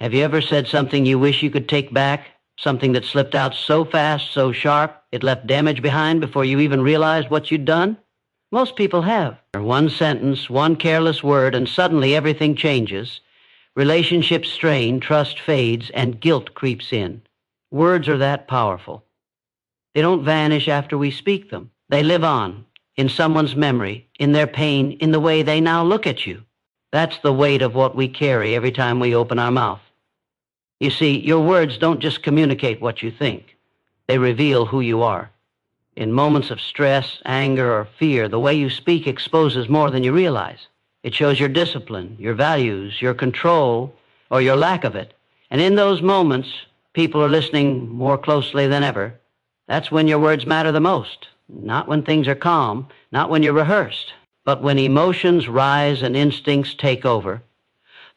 Have you ever said something you wish you could take back? Something that slipped out so fast, so sharp, it left damage behind before you even realized what you'd done? Most people have. One sentence, one careless word, and suddenly everything changes. Relationships strain, trust fades, and guilt creeps in. Words are that powerful. They don't vanish after we speak them. They live on, in someone's memory, in their pain, in the way they now look at you. That's the weight of what we carry every time we open our mouth. You see, your words don't just communicate what you think. They reveal who you are. In moments of stress, anger, or fear, the way you speak exposes more than you realize. It shows your discipline, your values, your control, or your lack of it. And in those moments, people are listening more closely than ever. That's when your words matter the most. Not when things are calm, not when you're rehearsed, but when emotions rise and instincts take over.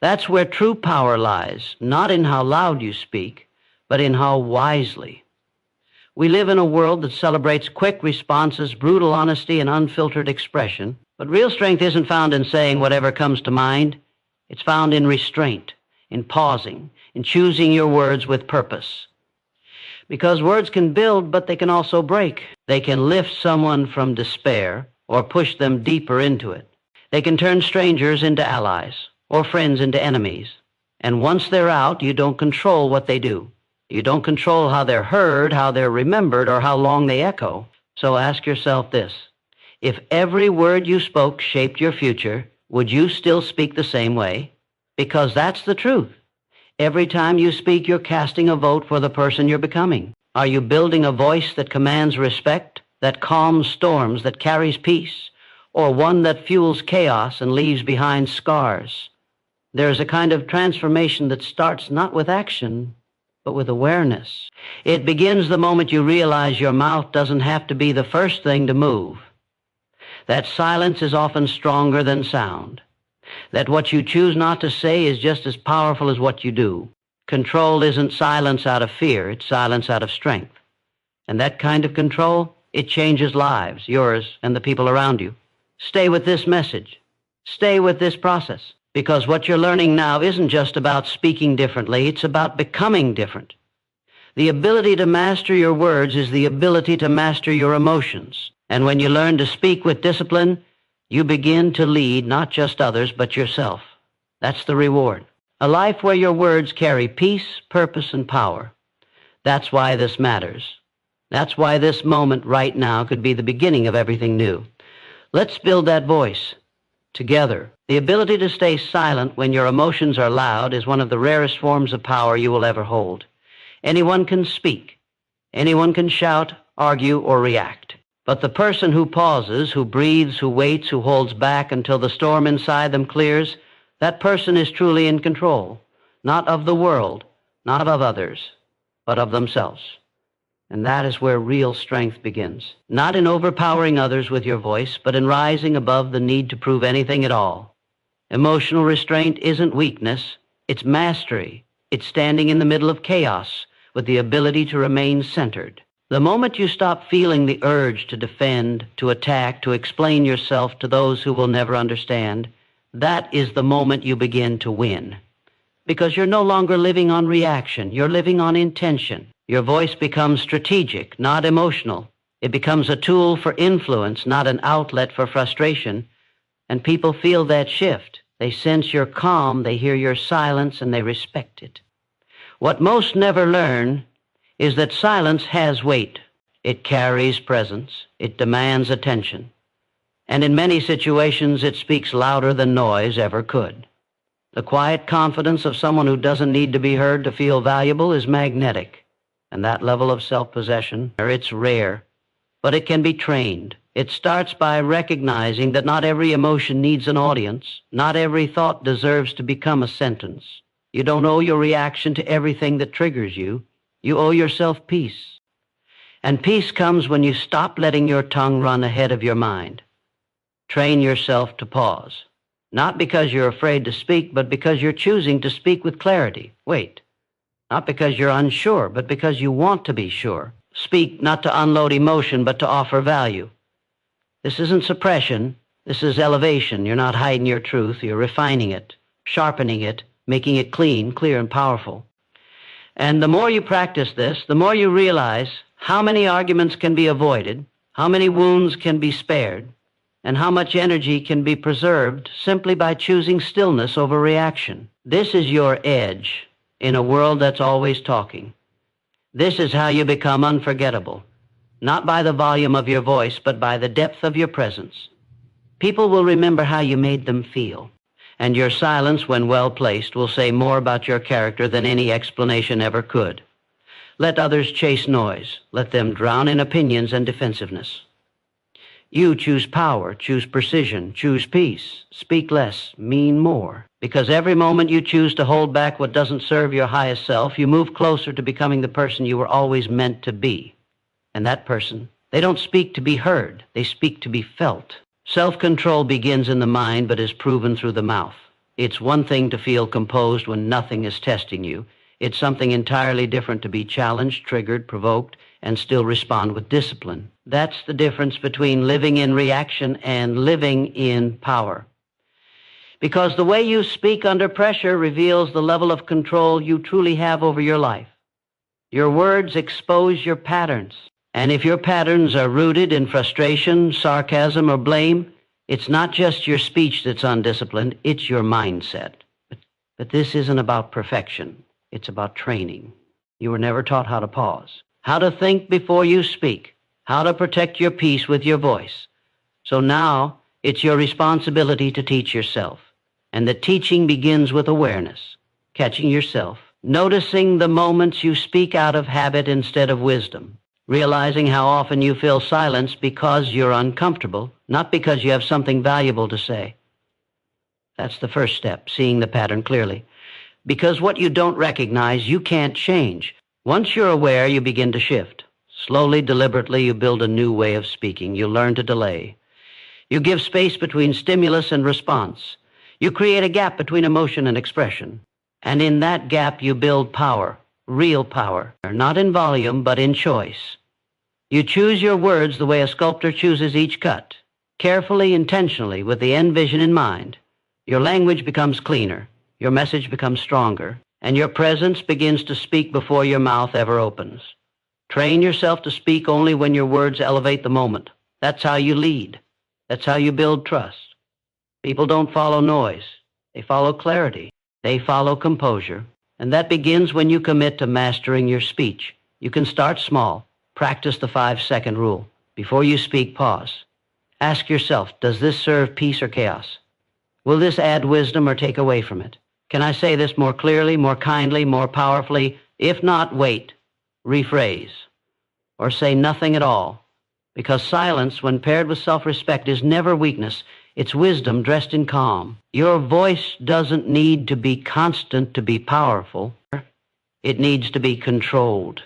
That's where true power lies, not in how loud you speak, but in how wisely. We live in a world that celebrates quick responses, brutal honesty, and unfiltered expression. But real strength isn't found in saying whatever comes to mind. It's found in restraint, in pausing, in choosing your words with purpose. Because words can build, but they can also break. They can lift someone from despair or push them deeper into it. They can turn strangers into allies or friends into enemies. And once they're out, you don't control what they do. You don't control how they're heard, how they're remembered, or how long they echo. So ask yourself this. If every word you spoke shaped your future, would you still speak the same way? Because that's the truth. Every time you speak, you're casting a vote for the person you're becoming. Are you building a voice that commands respect, that calms storms, that carries peace, or one that fuels chaos and leaves behind scars? There's a kind of transformation that starts not with action, but with awareness. It begins the moment you realize your mouth doesn't have to be the first thing to move. That silence is often stronger than sound. That what you choose not to say is just as powerful as what you do. Control isn't silence out of fear, it's silence out of strength. And that kind of control, it changes lives, yours and the people around you. Stay with this message. Stay with this process. Because what you're learning now isn't just about speaking differently, it's about becoming different. The ability to master your words is the ability to master your emotions. And when you learn to speak with discipline, you begin to lead not just others, but yourself. That's the reward. A life where your words carry peace, purpose, and power. That's why this matters. That's why this moment right now could be the beginning of everything new. Let's build that voice together. The ability to stay silent when your emotions are loud is one of the rarest forms of power you will ever hold. Anyone can speak. Anyone can shout, argue, or react. But the person who pauses, who breathes, who waits, who holds back until the storm inside them clears, that person is truly in control, not of the world, not of others, but of themselves. And that is where real strength begins. Not in overpowering others with your voice, but in rising above the need to prove anything at all. Emotional restraint isn't weakness, it's mastery. It's standing in the middle of chaos with the ability to remain centered. The moment you stop feeling the urge to defend, to attack, to explain yourself to those who will never understand, that is the moment you begin to win. Because you're no longer living on reaction, you're living on intention. Your voice becomes strategic, not emotional. It becomes a tool for influence, not an outlet for frustration. And people feel that shift. They sense your calm, they hear your silence, and they respect it. What most never learn is that silence has weight. It carries presence. It demands attention. And in many situations, it speaks louder than noise ever could. The quiet confidence of someone who doesn't need to be heard to feel valuable is magnetic. And that level of self-possession, it's rare, but it can be trained. It starts by recognizing that not every emotion needs an audience. Not every thought deserves to become a sentence. You don't owe your reaction to everything that triggers you. You owe yourself peace. And peace comes when you stop letting your tongue run ahead of your mind. Train yourself to pause. Not because you're afraid to speak, but because you're choosing to speak with clarity. Wait. Not because you're unsure, but because you want to be sure. Speak not to unload emotion, but to offer value. This isn't suppression. This is elevation. You're not hiding your truth. You're refining it, sharpening it, making it clean, clear, and powerful. And the more you practice this, the more you realize how many arguments can be avoided, how many wounds can be spared, and how much energy can be preserved simply by choosing stillness over reaction. This is your edge in a world that's always talking. This is how you become unforgettable, not by the volume of your voice, but by the depth of your presence. People will remember how you made them feel, and your silence, when well placed, will say more about your character than any explanation ever could. Let others chase noise. Let them drown in opinions and defensiveness. You choose power, choose precision, choose peace. Speak less, mean more. Because every moment you choose to hold back what doesn't serve your highest self, you move closer to becoming the person you were always meant to be. And that person, they don't speak to be heard, they speak to be felt. Self-control begins in the mind but is proven through the mouth. It's one thing to feel composed when nothing is testing you. It's something entirely different to be challenged, triggered, provoked, and still respond with discipline. That's the difference between living in reaction and living in power. Because the way you speak under pressure reveals the level of control you truly have over your life. Your words expose your patterns. And if your patterns are rooted in frustration, sarcasm, or blame, it's not just your speech that's undisciplined, it's your mindset. But this isn't about perfection. It's about training. You were never taught how to pause, how to think before you speak, how to protect your peace with your voice. So now it's your responsibility to teach yourself. And the teaching begins with awareness, catching yourself, noticing the moments you speak out of habit instead of wisdom, realizing how often you feel silence because you're uncomfortable, not because you have something valuable to say. That's the first step, seeing the pattern clearly. Because what you don't recognize, you can't change. Once you're aware, you begin to shift. Slowly, deliberately, you build a new way of speaking. You learn to delay. You give space between stimulus and response. You create a gap between emotion and expression. And in that gap, you build power, real power, not in volume, but in choice. You choose your words the way a sculptor chooses each cut, carefully, intentionally, with the end vision in mind. Your language becomes cleaner, your message becomes stronger, and your presence begins to speak before your mouth ever opens. Train yourself to speak only when your words elevate the moment. That's how you lead. That's how you build trust. People don't follow noise. They follow clarity. They follow composure. And that begins when you commit to mastering your speech. You can start small. Practice the 5-second rule. Before you speak, pause. Ask yourself, does this serve peace or chaos? Will this add wisdom or take away from it? Can I say this more clearly, more kindly, more powerfully? If not, wait. Rephrase. Or say nothing at all. Because silence, when paired with self-respect, is never weakness. It's wisdom dressed in calm. Your voice doesn't need to be constant to be powerful. It needs to be controlled.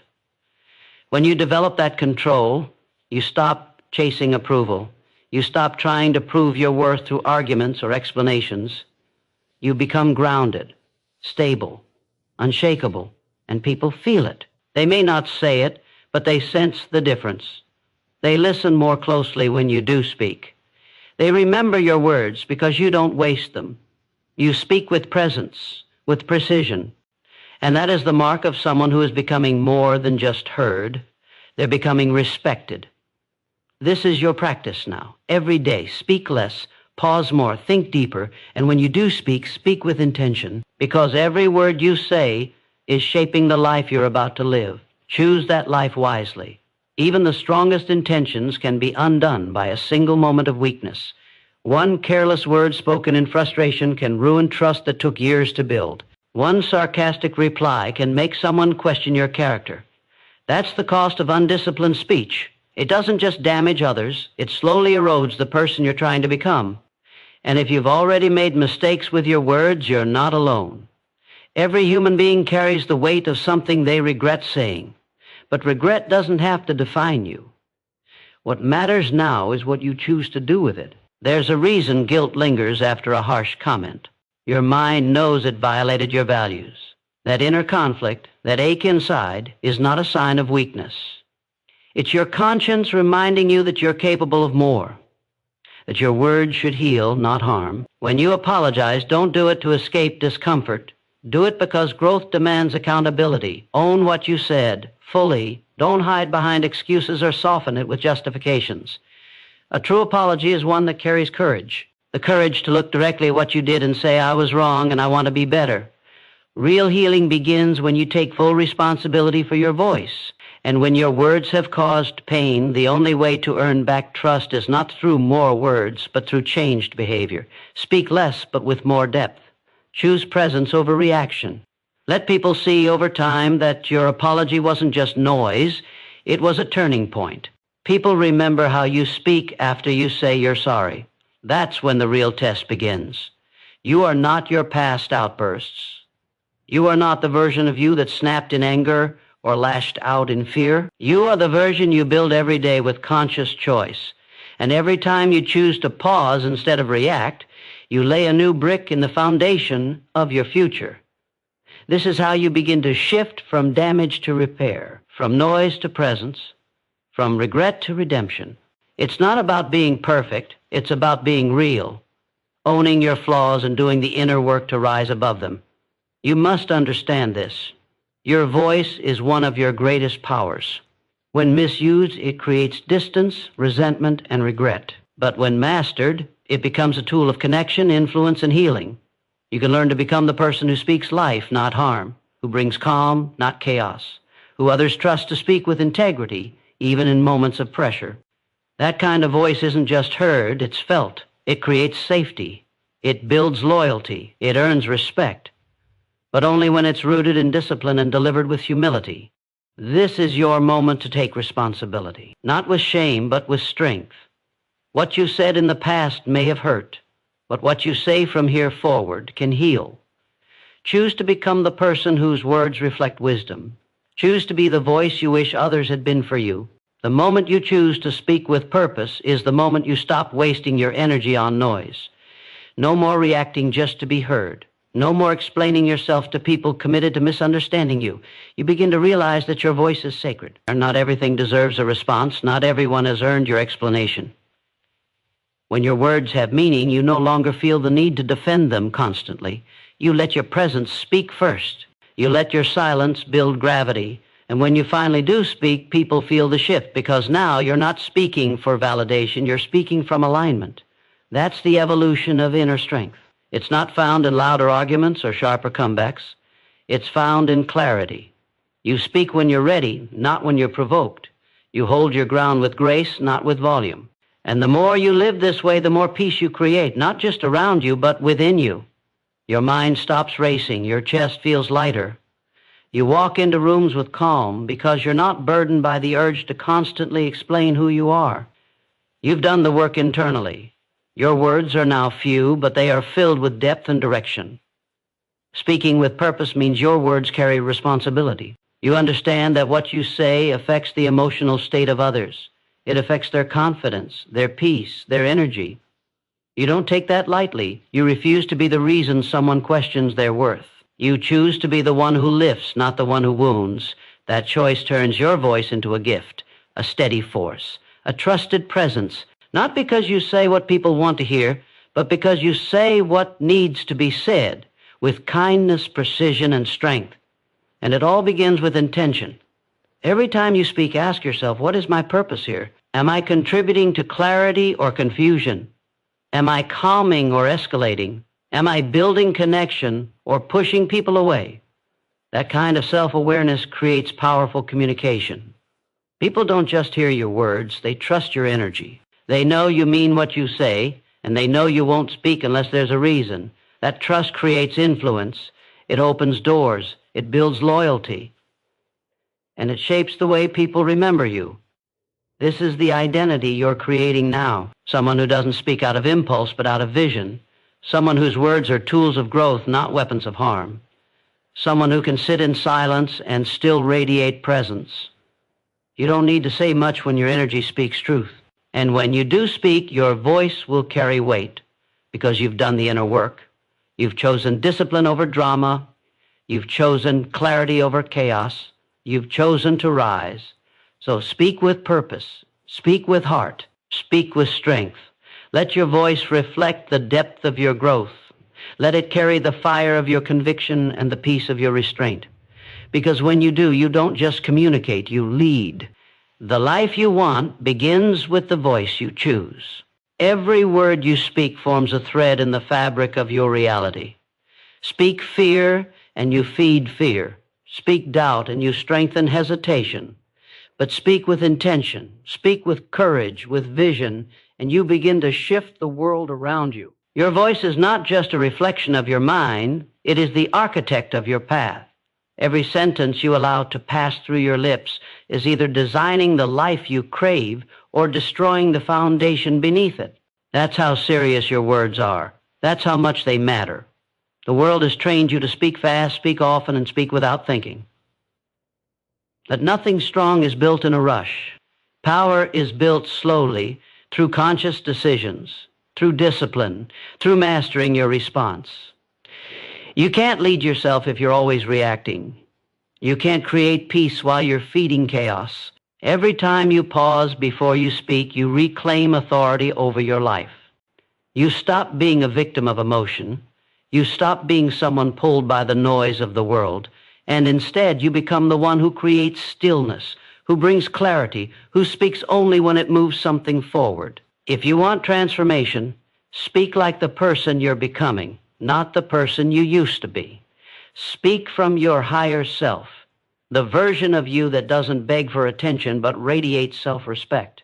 When you develop that control, you stop chasing approval. You stop trying to prove your worth through arguments or explanations. You become grounded, stable, unshakable, and people feel it. They may not say it, but they sense the difference. They listen more closely when you do speak. They remember your words because you don't waste them. You speak with presence, with precision. And that is the mark of someone who is becoming more than just heard. They're becoming respected. This is your practice now. Every day, speak less, pause more, think deeper, and when you do speak, speak with intention, because every word you say is shaping the life you're about to live. Choose that life wisely. Even the strongest intentions can be undone by a single moment of weakness. One careless word spoken in frustration can ruin trust that took years to build. One sarcastic reply can make someone question your character. That's the cost of undisciplined speech. It doesn't just damage others, it slowly erodes the person you're trying to become. And if you've already made mistakes with your words, you're not alone. Every human being carries the weight of something they regret saying. But regret doesn't have to define you. What matters now is what you choose to do with it. There's a reason guilt lingers after a harsh comment. Your mind knows it violated your values. That inner conflict, that ache inside, is not a sign of weakness. It's your conscience reminding you that you're capable of more, that your words should heal, not harm. When you apologize, don't do it to escape discomfort. Do it because growth demands accountability. Own what you said fully. Don't hide behind excuses or soften it with justifications. A true apology is one that carries courage. The courage to look directly at what you did and say, I was wrong and I want to be better. Real healing begins when you take full responsibility for your voice. And when your words have caused pain, the only way to earn back trust is not through more words, but through changed behavior. Speak less, but with more depth. Choose presence over reaction. Let people see over time that your apology wasn't just noise, it was a turning point. People remember how you speak after you say you're sorry. That's when the real test begins. You are not your past outbursts. You are not the version of you that snapped in anger or lashed out in fear. You are the version you build every day with conscious choice. And every time you choose to pause instead of react, you lay a new brick in the foundation of your future. This is how you begin to shift from damage to repair, from noise to presence, from regret to redemption. It's not about being perfect, it's about being real, owning your flaws and doing the inner work to rise above them. You must understand this. Your voice is one of your greatest powers. When misused, it creates distance, resentment, and regret. But when mastered, it becomes a tool of connection, influence, and healing. You can learn to become the person who speaks life, not harm, who brings calm, not chaos, who others trust to speak with integrity, even in moments of pressure. That kind of voice isn't just heard, it's felt. It creates safety. It builds loyalty. It earns respect. But only when it's rooted in discipline and delivered with humility. This is your moment to take responsibility, not with shame, but with strength. What you said in the past may have hurt, but what you say from here forward can heal. Choose to become the person whose words reflect wisdom. Choose to be the voice you wish others had been for you. The moment you choose to speak with purpose is the moment you stop wasting your energy on noise. No more reacting just to be heard. No more explaining yourself to people committed to misunderstanding you. You begin to realize that your voice is sacred. Not everything deserves a response. Not everyone has earned your explanation. When your words have meaning, you no longer feel the need to defend them constantly. You let your presence speak first. You let your silence build gravity. And when you finally do speak, people feel the shift because now you're not speaking for validation. You're speaking from alignment. That's the evolution of inner strength. It's not found in louder arguments or sharper comebacks. It's found in clarity. You speak when you're ready, not when you're provoked. You hold your ground with grace, not with volume. And the more you live this way, the more peace you create, not just around you, but within you. Your mind stops racing. Your chest feels lighter. You walk into rooms with calm because you're not burdened by the urge to constantly explain who you are. You've done the work internally. Your words are now few, but they are filled with depth and direction. Speaking with purpose means your words carry responsibility. You understand that what you say affects the emotional state of others. It affects their confidence, their peace, their energy. You don't take that lightly. You refuse to be the reason someone questions their worth. You choose to be the one who lifts, not the one who wounds. That choice turns your voice into a gift, a steady force, a trusted presence. Not because you say what people want to hear, but because you say what needs to be said with kindness, precision, and strength. And it all begins with intention. Every time you speak, ask yourself, what is my purpose here? Am I contributing to clarity or confusion? Am I calming or escalating? Am I building connection or pushing people away? That kind of self-awareness creates powerful communication. People don't just hear your words, they trust your energy. They know you mean what you say, and they know you won't speak unless there's a reason. That trust creates influence. It opens doors. It builds loyalty. And it shapes the way people remember you. This is the identity you're creating now. Someone who doesn't speak out of impulse, but out of vision. Someone whose words are tools of growth, not weapons of harm. Someone who can sit in silence and still radiate presence. You don't need to say much when your energy speaks truth. And when you do speak, your voice will carry weight because you've done the inner work. You've chosen discipline over drama. You've chosen clarity over chaos. You've chosen to rise. So speak with purpose. Speak with heart. Speak with strength. Let your voice reflect the depth of your growth. Let it carry the fire of your conviction and the peace of your restraint. Because when you do, you don't just communicate, you lead. The life you want begins with the voice you choose. Every word you speak forms a thread in the fabric of your reality. Speak fear, and you feed fear. Speak doubt, and you strengthen hesitation. But speak with intention, speak with courage, with vision, and you begin to shift the world around you. Your voice is not just a reflection of your mind, it is the architect of your path. Every sentence you allow to pass through your lips is either designing the life you crave or destroying the foundation beneath it. That's how serious your words are. That's how much they matter. The world has trained you to speak fast, speak often, and speak without thinking. That nothing strong is built in a rush. Power is built slowly through conscious decisions, through discipline, through mastering your response. You can't lead yourself if you're always reacting. You can't create peace while you're feeding chaos. Every time you pause before you speak, you reclaim authority over your life. You stop being a victim of emotion. You stop being someone pulled by the noise of the world. And instead, you become the one who creates stillness, who brings clarity, who speaks only when it moves something forward. If you want transformation, speak like the person you're becoming, not the person you used to be. Speak from your higher self, the version of you that doesn't beg for attention but radiates self-respect,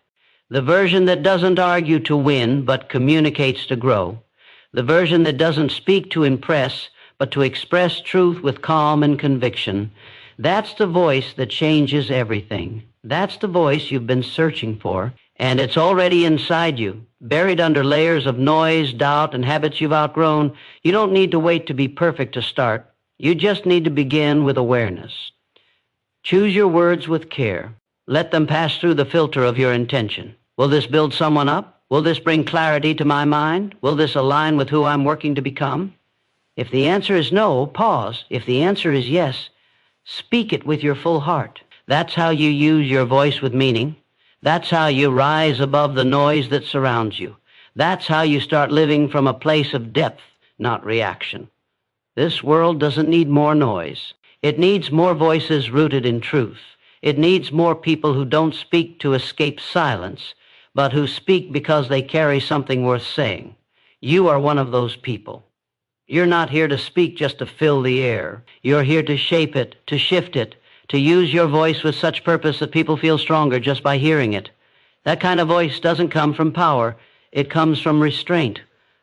the version that doesn't argue to win but communicates to grow, the version that doesn't speak to impress but to express truth with calm and conviction. That's the voice that changes everything. That's the voice you've been searching for, and it's already inside you, buried under layers of noise, doubt, and habits you've outgrown. You don't need to wait to be perfect to start. You just need to begin with awareness. Choose your words with care. Let them pass through the filter of your intention. Will this build someone up? Will this bring clarity to my mind? Will this align with who I'm working to become? If the answer is no, pause. If the answer is yes, speak it with your full heart. That's how you use your voice with meaning. That's how you rise above the noise that surrounds you. That's how you start living from a place of depth, not reaction. This world doesn't need more noise. It needs more voices rooted in truth. It needs more people who don't speak to escape silence, but who speak because they carry something worth saying. You are one of those people. You're not here to speak just to fill the air. You're here to shape it, to shift it, to use your voice with such purpose that people feel stronger just by hearing it. That kind of voice doesn't come from power. It comes from restraint,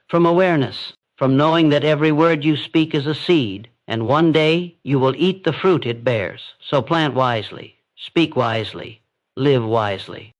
from awareness, from knowing that every word you speak is a seed, and one day you will eat the fruit it bears. So plant wisely, speak wisely, live wisely.